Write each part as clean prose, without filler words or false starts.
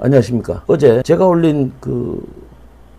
안녕하십니까. 어제 제가 올린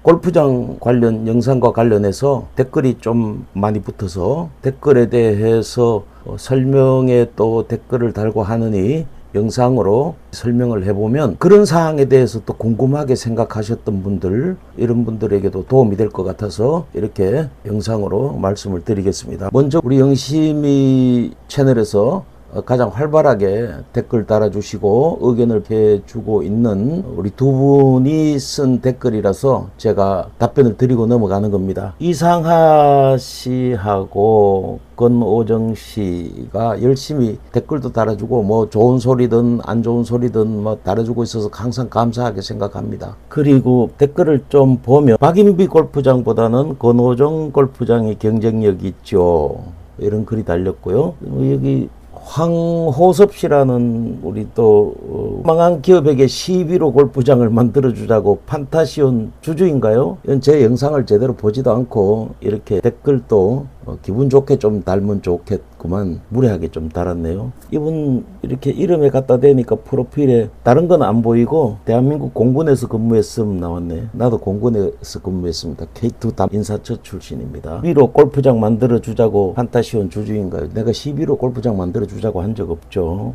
골프장 관련 영상과 관련해서 댓글이 좀 많이 붙어서 댓글에 대해서 설명에 또 댓글을 달고 하느니 영상으로 설명을 해보면 그런 사항에 대해서 또 궁금하게 생각하셨던 분들, 이런 분들에게도 도움이 될 것 같아서 이렇게 영상으로 말씀을 드리겠습니다. 먼저 우리 영심이 채널에서 가장 활발하게 댓글 달아주시고 의견을 해주고 있는 우리 두 분이 쓴 댓글이라서 제가 답변을 드리고 넘어가는 겁니다. 이상하 씨하고 권오정 씨가 열심히 댓글도 달아주고 뭐 좋은 소리든 안 좋은 소리든 뭐 달아주고 있어서 항상 감사하게 생각합니다. 그리고 댓글을 좀 보면 박인비 골프장보다는 권오정 골프장이 경쟁력이 있죠, 이런 글이 달렸고요. 여기 황호섭 씨라는 우리 또 망한 기업에게 12로 골프장을 만들어주자고 판타시온 주주인가요? 제 영상을 제대로 보지도 않고 이렇게 댓글도 기분 좋게 좀 달면 좋겠구만 무례하게 좀 달았네요. 이분 이렇게 이름에 갖다 대니까 프로필에 다른 건 안 보이고 대한민국 공군에서 근무했음 나왔네. 나도 공군에서 근무했습니다. K2 담 인사처 출신입니다. 12로 골프장 만들어주자고 판타시온 주주인가요? 내가 12로 골프장 만들어주자고 한 적 없죠.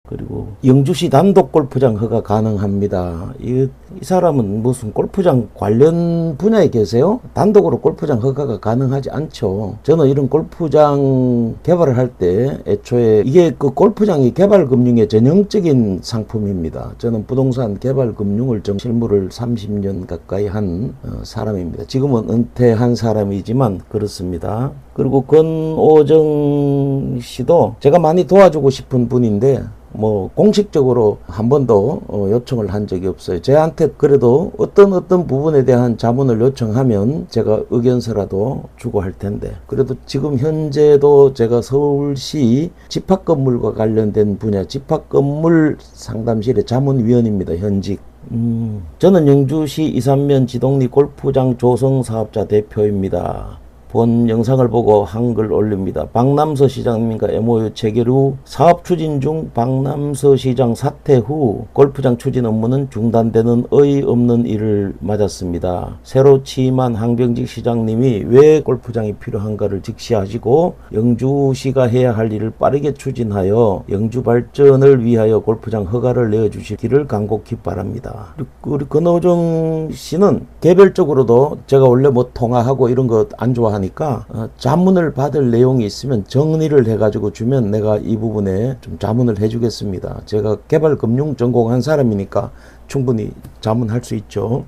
그리고 영주시 단독 골프장 허가 가능합니다. 이 사람은 무슨 골프장 관련 분야에 계세요? 단독으로 골프장 허가가 가능하지 않죠. 저는 이런 골프장 개발을 할 때 애초에 이게 그 골프장이 개발금융의 전형적인 상품입니다. 저는 부동산 개발금융을 실무를 30년 가까이 한 사람입니다. 지금은 은퇴한 사람이지만 그렇습니다. 그리고 권오정 씨도 제가 많이 도와주고 싶은 분인데 뭐 공식적으로 한 번도 요청을 한 적이 없어요. 저한테 그래도 어떤 부분에 대한 자문을 요청하면 제가 의견서라도 주고 할 텐데, 그래도 지금 현재도 제가 서울시 집합건물과 관련된 분야 집합건물 상담실의 자문위원입니다. 현직. 저는 영주시 이산면 지동리 골프장 조성 사업자 대표입니다. 본 영상을 보고 한글 올립니다. 박남서 시장님과 MOU 체결 후 사업 추진 중 박남서 시장 사퇴 후 골프장 추진 업무는 중단되는 어이없는 일을 맞았습니다. 새로 취임한 황병직 시장님이 왜 골프장이 필요한가를 직시하시고 영주시가 해야 할 일을 빠르게 추진하여 영주 발전을 위하여 골프장 허가를 내어주시기를 간곡히 바랍니다. 우리 권오정 씨는 개별적으로도 제가 원래 뭐 통화하고 이런 거 안 좋아하니까 자문을 받을 내용이 있으면 정리를 해가지고 주면 내가 이 부분에 좀 자문을 해주겠습니다. 제가 개발금융 전공한 사람이니까 충분히 자문할 수 있죠.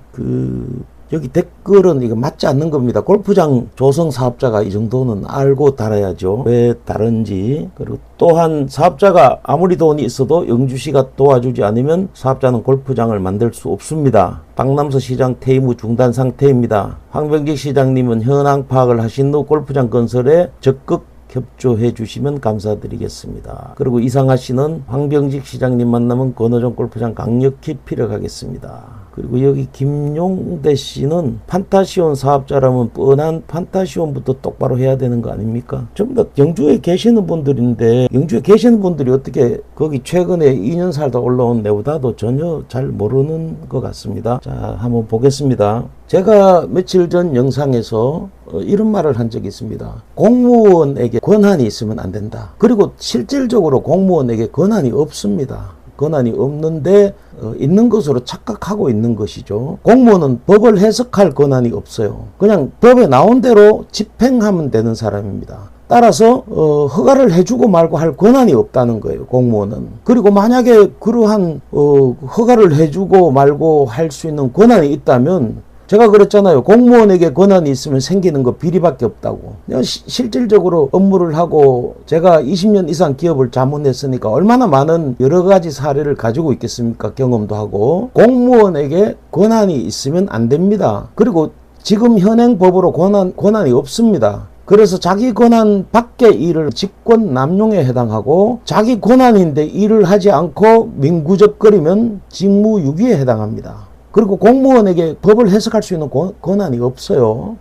여기 댓글은 이거 맞지 않는 겁니다. 골프장 조성 사업자가 이 정도는 알고 달아야죠. 왜 다른지. 그리고 또한 사업자가 아무리 돈이 있어도 영주시가 도와주지 않으면 사업자는 골프장을 만들 수 없습니다. 박남서 시장 퇴임 후 중단 상태입니다. 황병직 시장님은 현황 파악을 하신 후 골프장 건설에 적극 협조해 주시면 감사드리겠습니다. 그리고 이상하 씨는 황병직 시장님 만나면 권오정 골프장 강력히 피력하겠습니다. 그리고 여기 김용대 씨는 판타시온 사업자라면 뻔한 판타시온부터 똑바로 해야 되는 거 아닙니까? 전부 다 영주에 계시는 분들인데 영주에 계시는 분들이 어떻게 거기 최근에 2년 살다 올라온 내보다도 전혀 잘 모르는 것 같습니다. 자, 한번 보겠습니다. 제가 며칠 전 영상에서 이런 말을 한 적이 있습니다. 공무원에게 권한이 있으면 안 된다. 그리고 실질적으로 공무원에게 권한이 없습니다. 권한이 없는데 있는 것으로 착각하고 있는 것이죠. 공무원은 법을 해석할 권한이 없어요. 그냥 법에 나온 대로 집행하면 되는 사람입니다. 따라서 허가를 해주고 말고 할 권한이 없다는 거예요, 공무원은. 그리고 만약에 그러한 허가를 해주고 말고 할 수 있는 권한이 있다면 제가 그랬잖아요. 공무원에게 권한이 있으면 생기는 거 비리밖에 없다고. 실질적으로 업무를 하고 제가 20년 이상 기업을 자문했으니까 얼마나 많은 여러 가지 사례를 가지고 있겠습니까? 경험도 하고. 공무원에게 권한이 있으면 안 됩니다. 그리고 지금 현행 법으로 권한이 없습니다. 그래서 자기 권한 밖의 일을 직권 남용에 해당하고 자기 권한인데 일을 하지 않고 민구적거리면 직무유기에 해당합니다. 그리고 공무원에게 법을 해석할 수 있는 권한이 없어요.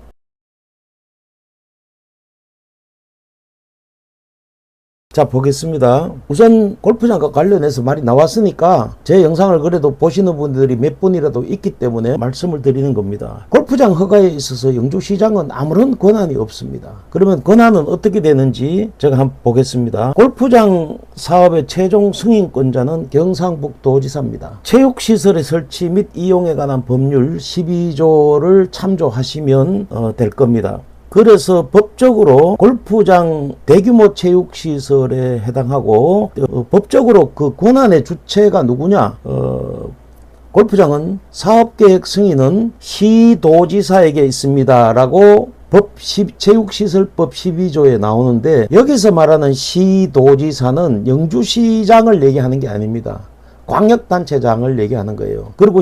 자, 보겠습니다. 우선 골프장과 관련해서 말이 나왔으니까 제 영상을 그래도 보시는 분들이 몇 분이라도 있기 때문에 말씀을 드리는 겁니다. 골프장 허가에 있어서 영주시장은 아무런 권한이 없습니다. 그러면 권한은 어떻게 되는지 제가 한번 보겠습니다. 골프장 사업의 최종 승인권자는 경상북도지사입니다. 체육시설의 설치 및 이용에 관한 법률 12조를 참조하시면 될 겁니다. 그래서 법적으로 골프장 대규모 체육시설에 해당하고 법적으로 그 권한의 주체가 누구냐? 골프장은 사업계획 승인은 시도지사에게 있습니다 라고 체육시설법 12조에 나오는데, 여기서 말하는 시도지사는 영주시장을 얘기하는 게 아닙니다. 광역단체장을 얘기하는 거예요. 그리고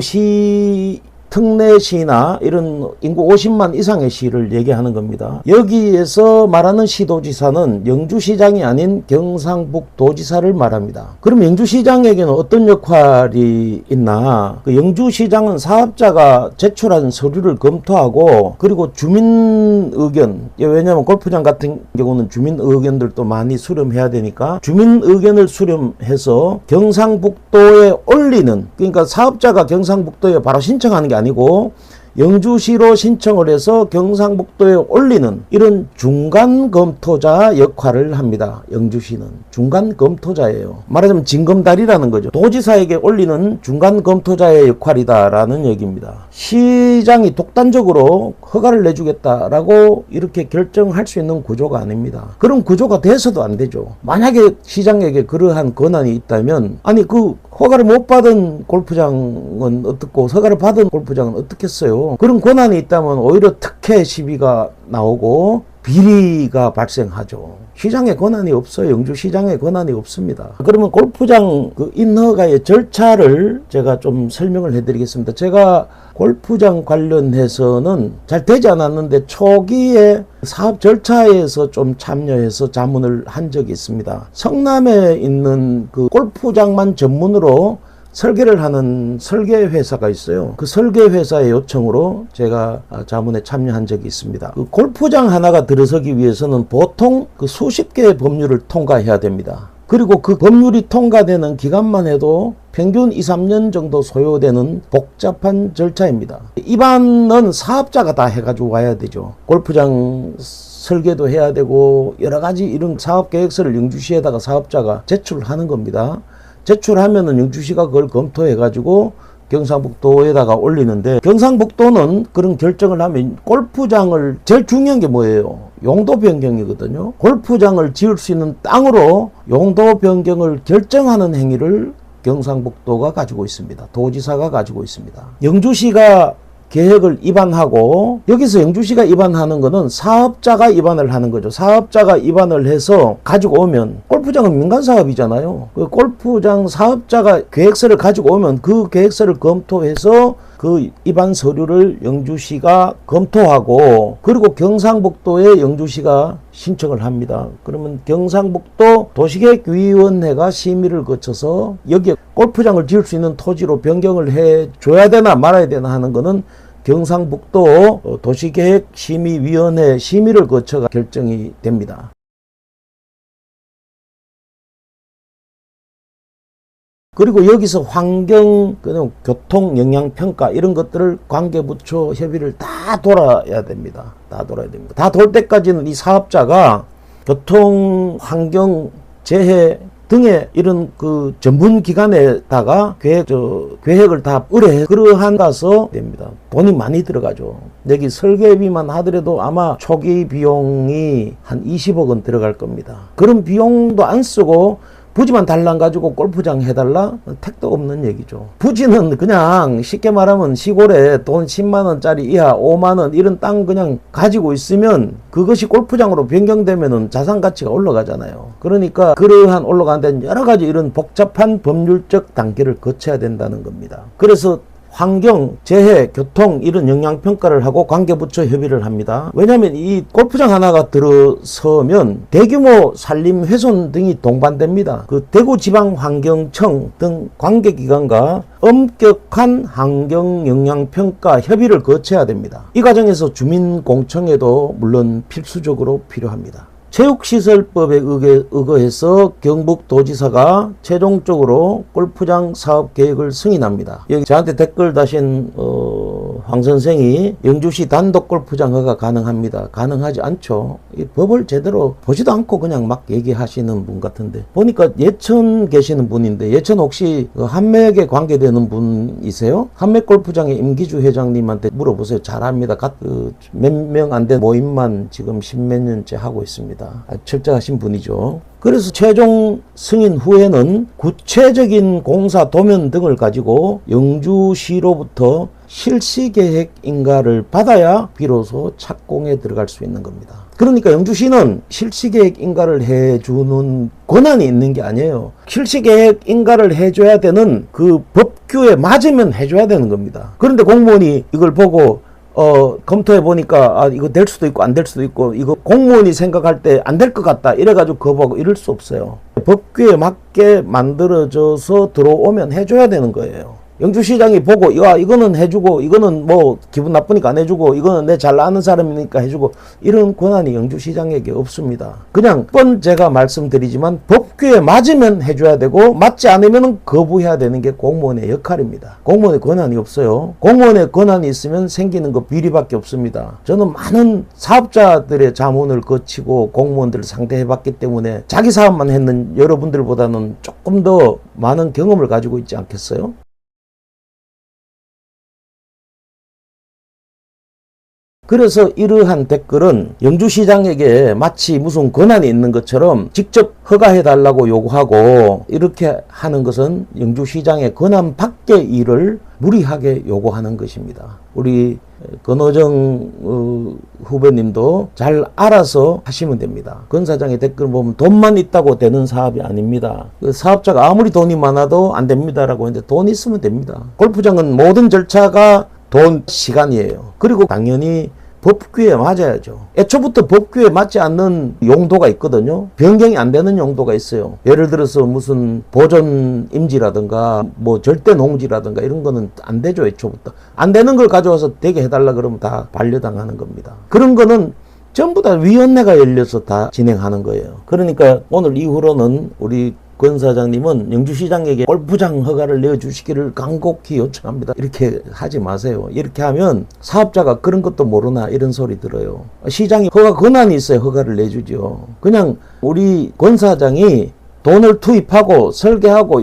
특례시나 이런 인구 50만 이상의 시를 얘기하는 겁니다. 여기에서 말하는 시도지사는 영주시장이 아닌 경상북도지사를 말합니다. 그럼 영주시장에게는 어떤 역할이 있나? 그 영주시장은 사업자가 제출한 서류를 검토하고, 그리고 주민 의견, 왜냐하면 골프장 같은 경우는 주민 의견들도 많이 수렴해야 되니까 주민 의견을 수렴해서 경상북도에 올리는, 그러니까 사업자가 경상북도에 바로 신청하는 게 아니고 영주시로 신청을 해서 경상북도에 올리는 이런 중간 검토자 역할을 합니다. 영주시는 중간 검토자예요. 말하자면 징검다리라는 거죠. 도지사에게 올리는 중간 검토자의 역할이다라는 얘기입니다. 시장이 독단적으로 허가를 내주겠다라고 이렇게 결정할 수 있는 구조가 아닙니다. 그런 구조가 돼서도 안 되죠. 만약에 시장에게 그러한 권한이 있다면, 아니 그 허가를 못 받은 골프장은 어떻고 허가를 받은 골프장은 어떻겠어요? 그런 권한이 있다면 오히려 특혜 시비가 나오고 비리가 발생하죠. 시장에 권한이 없어요. 영주시장에 권한이 없습니다. 그러면 골프장 그 인허가의 절차를 제가 좀 설명을 해드리겠습니다. 제가 골프장 관련해서는 잘 되지 않았는데 초기에 사업 절차에서 좀 참여해서 자문을 한 적이 있습니다. 성남에 있는 그 골프장만 전문으로 설계를 하는 설계회사가 있어요. 그 설계회사의 요청으로 제가 자문에 참여한 적이 있습니다. 그 골프장 하나가 들어서기 위해서는 보통 그 수십 개의 법률을 통과해야 됩니다. 그리고 그 법률이 통과되는 기간만 해도 평균 2, 3년 정도 소요되는 복잡한 절차입니다. 입안은 사업자가 다 해가지고 와야 되죠. 골프장 설계도 해야 되고 여러 가지 이런 사업계획서를 영주시에다가 사업자가 제출하는 겁니다. 제출하면은 영주시가 그걸 검토해가지고 경상북도에다가 올리는데, 경상북도는 그런 결정을 하면 골프장을, 제일 중요한 게 뭐예요? 용도 변경이거든요. 골프장을 지을 수 있는 땅으로 용도 변경을 결정하는 행위를 경상북도가 가지고 있습니다. 도지사가 가지고 있습니다. 영주시가 계획을 입안하고, 여기서 영주시가 입안하는 거는 사업자가 입안을 하는 거죠. 사업자가 입안을 해서 가지고 오면, 골프장은 민간사업이잖아요. 그 골프장 사업자가 계획서를 가지고 오면 그 계획서를 검토해서 그 입안 서류를 영주시가 검토하고, 그리고 경상북도에 영주시가 신청을 합니다. 그러면 경상북도 도시계획위원회가 심의를 거쳐서 여기에 골프장을 지을 수 있는 토지로 변경을 해줘야 되나 말아야 되나 하는 거는 경상북도 도시계획심의위원회 심의를 거쳐 결정이 됩니다. 그리고 여기서 환경, 교통 영향평가 이런 것들을 관계부처 협의를 다 돌아야 됩니다. 다 돌아야 됩니다. 다 돌 때까지는 이 사업자가 교통, 환경, 재해 등의 이런 그 전문 기관에다가 계획을 다 의뢰해, 그러한 가서 됩니다. 돈이 많이 들어가죠. 여기 설계비만 하더라도 아마 초기 비용이 한 20억은 들어갈 겁니다. 그런 비용도 안 쓰고 부지만 달랑 가지고 골프장 해달라? 택도 없는 얘기죠. 부지는 그냥 쉽게 말하면 시골에 돈 10만원짜리 이하 5만원 이런 땅 그냥 가지고 있으면 그것이 골프장으로 변경되면은 자산 가치가 올라가잖아요. 그러니까 그러한 올라가는 데는 여러 가지 이런 복잡한 법률적 단계를 거쳐야 된다는 겁니다. 그래서 환경, 재해, 교통 이런 영향평가를 하고 관계부처 협의를 합니다. 왜냐하면 이 골프장 하나가 들어서면 대규모 산림 훼손 등이 동반됩니다. 그 대구지방환경청 등 관계기관과 엄격한 환경 영향평가 협의를 거쳐야 됩니다. 이 과정에서 주민공청회도 물론 필수적으로 필요합니다. 체육시설법에 의거해서 경북도지사가 최종적으로 골프장 사업 계획을 승인합니다. 여기 저한테 댓글 다신 황 선생이 영주시 단독 골프장 허가 가능합니다. 가능하지 않죠. 이 법을 제대로 보지도 않고 그냥 막 얘기하시는 분 같은데, 보니까 예천 계시는 분인데, 예천 혹시 한맥에 관계되는 분이세요? 한맥 골프장의 임기주 회장님한테 물어보세요. 잘합니다. 몇 명 안 된 모임만 지금 십몇 년째 하고 있습니다. 철저하신 분이죠. 그래서 최종 승인 후에는 구체적인 공사 도면 등을 가지고 영주시로부터 실시계획 인가를 받아야 비로소 착공에 들어갈 수 있는 겁니다. 그러니까 영주시는 실시계획 인가를 해주는 권한이 있는 게 아니에요. 실시계획 인가를 해줘야 되는 그 법규에 맞으면 해줘야 되는 겁니다. 그런데 공무원이 이걸 보고 검토해 보니까 이거 될 수도 있고 안 될 수도 있고, 이거 공무원이 생각할 때 안 될 것 같다 이래가지고 거부하고 이럴 수 없어요. 법규에 맞게 만들어져서 들어오면 해줘야 되는 거예요. 영주시장이 보고 이거는 해주고, 이거는 뭐 기분 나쁘니까 안 해주고, 이거는 내 잘 아는 사람이니까 해주고, 이런 권한이 영주시장에게 없습니다. 그냥 번 제가 말씀드리지만 법규에 맞으면 해줘야 되고, 맞지 않으면 거부해야 되는 게 공무원의 역할입니다. 공무원의 권한이 없어요. 공무원의 권한이 있으면 생기는 거 비리밖에 없습니다. 저는 많은 사업자들의 자문을 거치고 공무원들을 상대해봤기 때문에 자기 사업만 했는 여러분들보다는 조금 더 많은 경험을 가지고 있지 않겠어요? 그래서 이러한 댓글은 영주시장에게 마치 무슨 권한이 있는 것처럼 직접 허가해달라고 요구하고, 이렇게 하는 것은 영주시장의 권한 밖의 일을 무리하게 요구하는 것입니다. 우리 권호정 후배님도 잘 알아서 하시면 됩니다. 권 사장의 댓글 보면 돈만 있다고 되는 사업이 아닙니다. 그 사업자가 아무리 돈이 많아도 안 됩니다라고 했는데, 돈 있으면 됩니다. 골프장은 모든 절차가 돈, 시간이에요. 그리고 당연히 법규에 맞아야죠. 애초부터 법규에 맞지 않는 용도가 있거든요. 변경이 안 되는 용도가 있어요. 예를 들어서 무슨 보존 임지라든가 뭐 절대 농지라든가 이런 거는 안 되죠. 애초부터 안 되는 걸 가져와서 되게 해달라 그러면 다 반려당하는 겁니다. 그런 거는 전부 다 위원회가 열려서 다 진행하는 거예요. 그러니까 오늘 이후로는 우리 권 사장님은 영주시장에게 골프장 허가를 내어주시기를 간곡히 요청합니다. 이렇게 하지 마세요. 이렇게 하면 사업자가 그런 것도 모르나 이런 소리 들어요. 시장이 허가 권한이 있어야 허가를 내주죠. 그냥 우리 권 사장이 돈을 투입하고 설계하고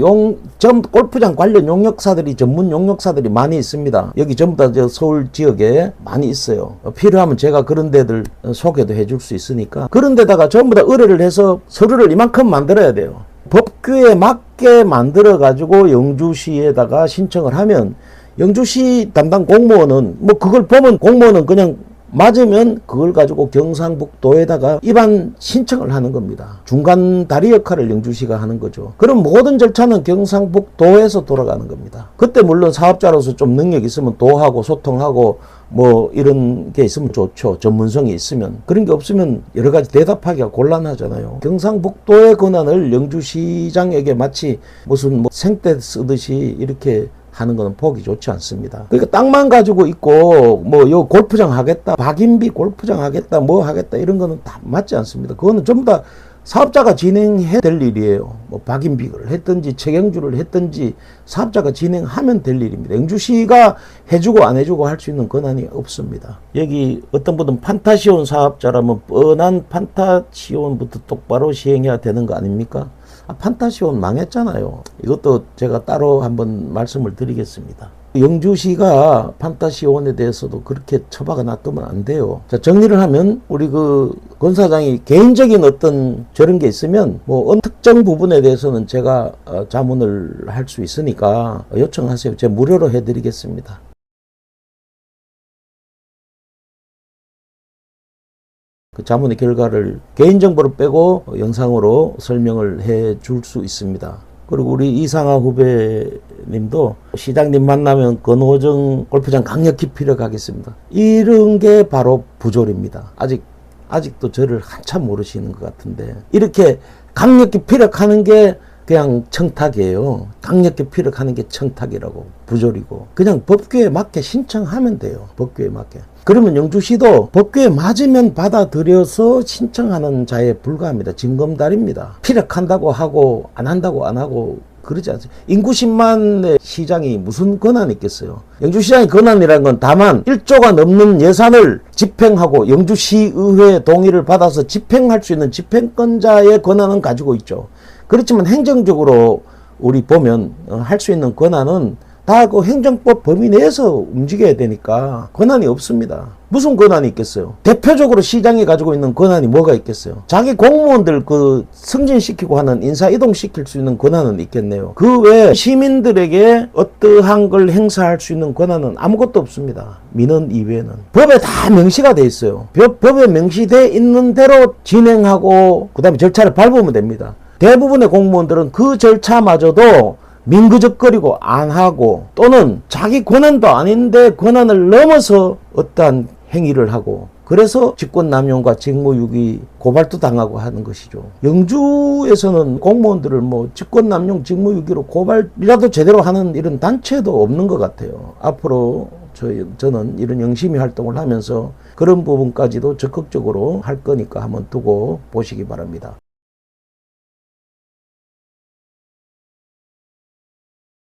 골프장 관련 용역사들이, 전문 용역사들이 많이 있습니다. 여기 전부 다 저 서울 지역에 많이 있어요. 필요하면 제가 그런 데들 소개도 해줄 수 있으니까 그런 데다가 전부 다 의뢰를 해서 서류를 이만큼 만들어야 돼요. 법규에 맞게 만들어 가지고 영주시에다가 신청을 하면 영주시 담당 공무원은 뭐 그걸 보면 공무원은 그냥 맞으면 그걸 가지고 경상북도에다가 입안 신청을 하는 겁니다. 중간 다리 역할을 영주시가 하는 거죠. 그럼 모든 절차는 경상북도에서 돌아가는 겁니다. 그때 물론 사업자로서 좀 능력이 있으면 도하고 소통하고 뭐 이런 게 있으면 좋죠. 전문성이 있으면. 그런 게 없으면 여러 가지 대답하기가 곤란하잖아요. 경상북도의 권한을 영주시장에게 마치 무슨 뭐 생떼 쓰듯이 이렇게 하는 거는 보기 좋지 않습니다. 그러니까 땅만 가지고 있고 뭐 요 골프장 하겠다, 박인비 골프장 하겠다, 뭐 하겠다 이런 거는 다 맞지 않습니다. 그거는 전부 다 사업자가 진행해야 될 일이에요. 뭐 박인비를 했든지 최경주를 했든지 사업자가 진행하면 될 일입니다. 영주시가 해주고 안 해주고 할 수 있는 권한이 없습니다. 여기 어떤 분은 판타시온 사업자라면 뻔한 판타시온부터 똑바로 시행해야 되는 거 아닙니까? 판타시온 망했잖아요. 이것도 제가 따로 한번 말씀을 드리겠습니다. 영주시가 판타시온에 대해서도 그렇게 처박아 놔두면 안 돼요. 자, 정리를 하면 우리 권 사장이 개인적인 어떤 저런 게 있으면 뭐 어느 특정 부분에 대해서는 제가 자문을 할 수 있으니까 요청하세요. 제가 무료로 해드리겠습니다. 그 자문의 결과를 개인정보를 빼고 영상으로 설명을 해 줄 수 있습니다. 그리고 우리 이상하 후배님도 시장님 만나면 권호정 골프장 강력히 필요하겠습니다. 이런 게 바로 부조리입니다. 아직도 저를 한참 모르시는 것 같은데 이렇게 강력히 필요하는 게 그냥 청탁이에요. 강력히 피력하는 게 청탁이라고, 부조리고. 그냥 법규에 맞게 신청하면 돼요. 법규에 맞게. 그러면 영주시도 법규에 맞으면 받아들여서 신청하는 자에 불과합니다. 징검다리입니다. 피력한다고 하고 안 한다고 안 하고 그러지 않습니다. 인구 10만의 시장이 무슨 권한이 있겠어요. 영주시장의 권한이라는 건 다만 1조가 넘는 예산을 집행하고 영주시의회 동의를 받아서 집행할 수 있는 집행권자의 권한은 가지고 있죠. 그렇지만 행정적으로 우리 보면 할 수 있는 권한은 다 그 행정법 범위 내에서 움직여야 되니까 권한이 없습니다. 무슨 권한이 있겠어요? 대표적으로 시장이 가지고 있는 권한이 뭐가 있겠어요? 자기 공무원들 그 승진시키고 하는 인사 이동시킬 수 있는 권한은 있겠네요. 그 외에 시민들에게 어떠한 걸 행사할 수 있는 권한은 아무것도 없습니다. 민원 이외에는. 법에 다 명시가 돼 있어요. 법에 명시돼 있는 대로 진행하고 그 다음에 절차를 밟으면 됩니다. 대부분의 공무원들은 그 절차마저도 민그적거리고 안 하고 또는 자기 권한도 아닌데 권한을 넘어서 어떠한 행위를 하고 그래서 직권남용과 직무유기 고발도 당하고 하는 것이죠. 영주에서는 공무원들을 뭐 직권남용 직무유기로 고발이라도 제대로 하는 이런 단체도 없는 것 같아요. 앞으로 저는 이런 영심위 활동을 하면서 그런 부분까지도 적극적으로 할 거니까 한번 두고 보시기 바랍니다.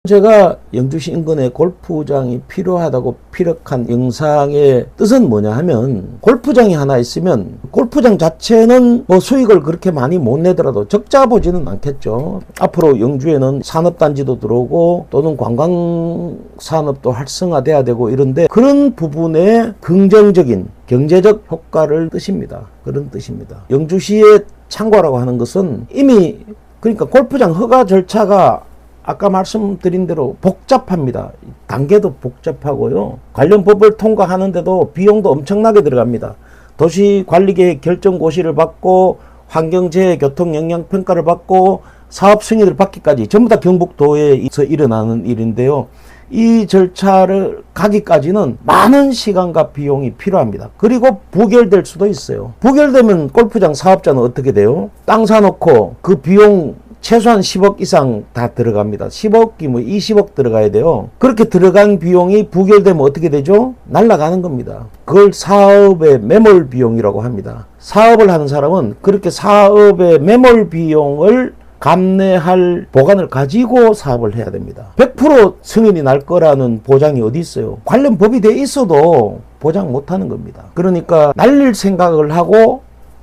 제가 영주시 인근에 골프장이 필요하다고 피력한 영상의 뜻은 뭐냐 하면 골프장이 하나 있으면 골프장 자체는 뭐 수익을 그렇게 많이 못 내더라도 적자 보지는 않겠죠. 앞으로 영주에는 산업단지도 들어오고 또는 관광산업도 활성화돼야 되고 이런데 그런 부분에 긍정적인 경제적 효과를 뜻입니다. 그런 뜻입니다. 영주시의 창고라고 하는 것은 이미 그러니까 골프장 허가 절차가 아까 말씀드린 대로 복잡합니다. 단계도 복잡하고요. 관련 법을 통과하는데도 비용도 엄청나게 들어갑니다. 도시관리계획 결정고시를 받고 환경재해 교통영향평가를 받고 사업 승인을 받기까지 전부 다 경북도에서 일어나는 일인데요. 이 절차를 가기까지는 많은 시간과 비용이 필요합니다. 그리고 부결될 수도 있어요. 부결되면 골프장 사업자는 어떻게 돼요? 땅 사놓고 그 비용 최소한 10억 이상 다 들어갑니다. 10억이 뭐 20억 들어가야 돼요. 그렇게 들어간 비용이 부결되면 어떻게 되죠? 날아가는 겁니다. 그걸 사업의 매몰 비용이라고 합니다. 사업을 하는 사람은 그렇게 사업의 매몰 비용을 감내할 보관을 가지고 사업을 해야 됩니다. 100% 승인이 날 거라는 보장이 어디 있어요? 관련 법이 돼 있어도 보장 못 하는 겁니다. 그러니까 날릴 생각을 하고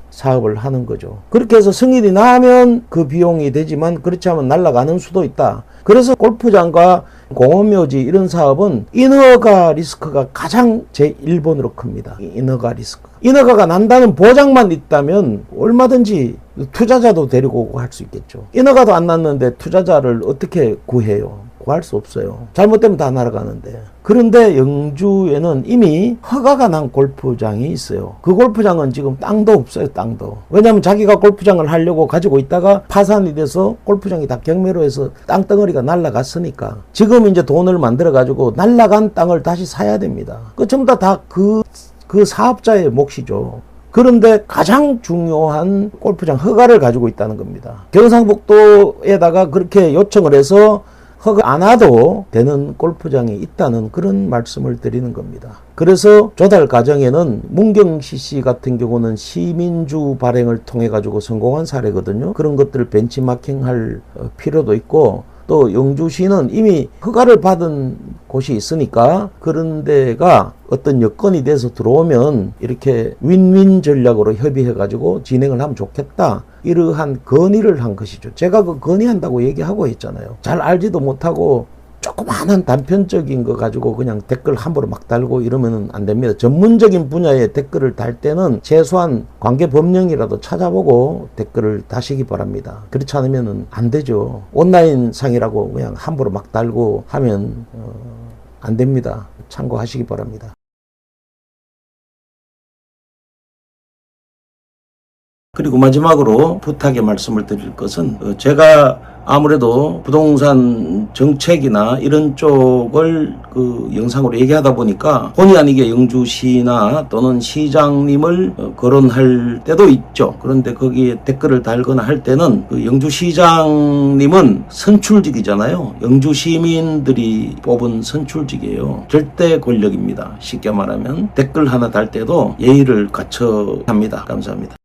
사업을 하는 거죠. 그렇게 해서 승인이 나면 그 비용이 되지만 그렇지 않으면 날아가는 수도 있다. 그래서 골프장과 공원묘지 이런 사업은 인허가 리스크가 가장 제1번으로 큽니다. 인허가 리스크. 인허가가 난다는 보장만 있다면 얼마든지 투자자도 데리고 오고 할 수 있겠죠. 인허가도 안 났는데 투자자를 어떻게 구해요? 구할 수 없어요. 잘못되면 다 날아가는데. 그런데 영주에는 이미 허가가 난 골프장이 있어요. 그 골프장은 지금 땅도 없어요. 땅도. 왜냐하면 자기가 골프장을 하려고 가지고 있다가 파산이 돼서 골프장이 다 경매로해서 땅덩어리가 날아갔으니까 지금 이제 돈을 만들어 가지고 날아간 땅을 다시 사야 됩니다. 그 전부 다 그 사업자의 몫이죠. 그런데 가장 중요한 골프장 허가를 가지고 있다는 겁니다. 경상북도에다가 그렇게 요청을 해서 허가 안 와도 되는 골프장이 있다는 그런 말씀을 드리는 겁니다. 그래서 조달 과정에는 문경시시 같은 경우는 시민주 발행을 통해 가지고 성공한 사례거든요. 그런 것들을 벤치마킹할 필요도 있고 또 영주시는 이미 허가를 받은 곳이 있으니까 그런 데가 어떤 여건이 돼서 들어오면 이렇게 윈윈 전략으로 협의해 가지고 진행을 하면 좋겠다. 이러한 건의를 한 것이죠. 제가 그 건의한다고 얘기하고 있잖아요. 잘 알지도 못하고 조그마한 단편적인 거 가지고 그냥 댓글 함부로 막 달고 이러면 안 됩니다. 전문적인 분야의 댓글을 달 때는 최소한 관계 법령이라도 찾아보고 댓글을 다시기 바랍니다. 그렇지 않으면 안 되죠. 온라인 상이라고 그냥 함부로 막 달고 하면 안 됩니다. 참고하시기 바랍니다. 그리고 마지막으로 부탁의 말씀을 드릴 것은 제가 아무래도 부동산 정책이나 이런 쪽을 그 영상으로 얘기하다 보니까 본의 아니게 영주시나 또는 시장님을 거론할 때도 있죠. 그런데 거기에 댓글을 달거나 할 때는 그 영주시장님은 선출직이잖아요. 영주시민들이 뽑은 선출직이에요. 절대 권력입니다. 쉽게 말하면 댓글 하나 달 때도 예의를 갖춰 합니다. 감사합니다.